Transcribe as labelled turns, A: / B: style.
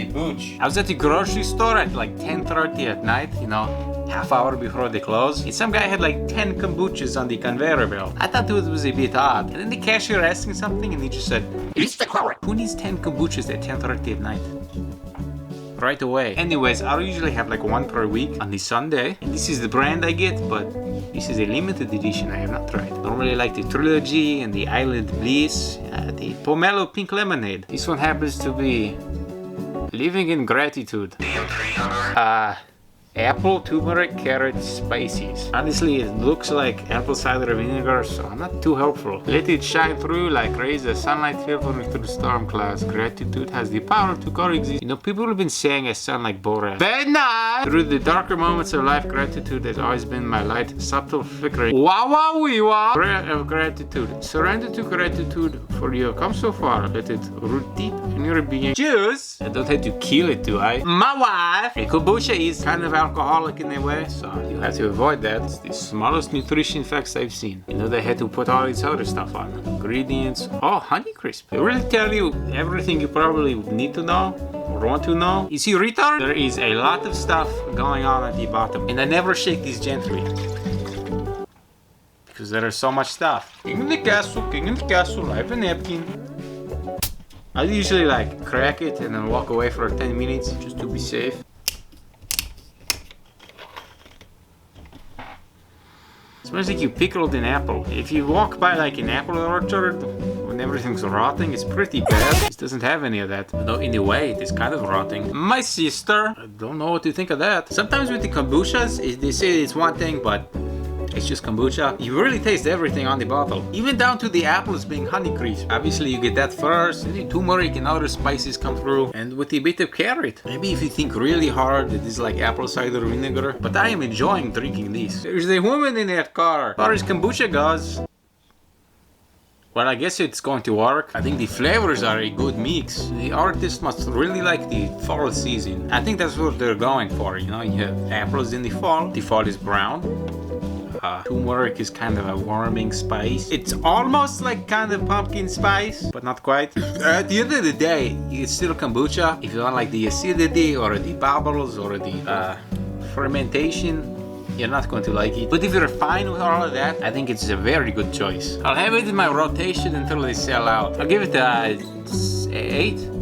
A: booch. I was at the grocery store at like 10:30 at night, you know, half hour before they close. And some guy had like 10 kombuchas on the conveyor belt. I thought it was a bit odd. And then the cashier asked me something and he just said, "Mr. Clark, who needs 10 kombuchas at 10:30 at night?" Right away. Anyways, I'll usually have like one per week on the Sunday. And this is the brand I get, but this is a limited edition I have not tried. Normally like the Trilogy and the Island Bliss, the Pomelo Pink Lemonade. This one happens to be Living in Gratitude. Apple, turmeric, carrot, spices. Honestly, it looks like apple cider vinegar, so I'm not too helpful. Let it shine through like rays of sunlight filtering through storm clouds. Gratitude has the power to coexist. You know, people have been saying I sound like Borat. But not! Through the darker moments of life, gratitude has always been my light, subtle flickering. Wow! Prayer of gratitude. Surrender to gratitude, for you have come so far. Let it root deep in your being. Juice! I don't have to kill it, do I? My wife! A kombucha is kind of alcoholic in a way, so you have to avoid that. It's the smallest nutrition facts I've seen. You know, they had to put all this other stuff on. Ingredients. Oh, Honey Crisp. They really tell you everything you probably need to know or want to know. You see, retard? There is a lot of stuff going on at the bottom. And I never shake these gently, because there is so much stuff. King in the castle, I have a napkin. I usually like crack it and then walk away for 10 minutes just to be safe. Smells like you pickled an apple. If you walk by like an apple orchard when everything's rotting, it's pretty bad. This doesn't have any of that. Though in a way, it is kind of rotting. My sister, I don't know what to think of that. Sometimes with the kombuchas, they say it's one thing, but it's just kombucha. You really taste everything on the bottle. Even down to the apples being honey crisp. Obviously you get that first, and the turmeric and other spices come through. And with a bit of carrot. Maybe if you think really hard, it is like apple cider vinegar. But I am enjoying drinking these. There's a woman in that car. As far as kombucha goes, well, I guess it's going to work. I think the flavors are a good mix. The artist must really like the fall season. I think that's what they're going for, you know. You have apples in the fall. The fall is brown. Turmeric is kind of a warming spice. It's almost like kind of pumpkin spice, but not quite. At the end of the day, it's still kombucha. If you don't like the acidity or the bubbles or the fermentation, you're not going to like it. But if you're fine with all of that, I think it's a very good choice. I'll have it in my rotation until they sell out. I'll give it a 8.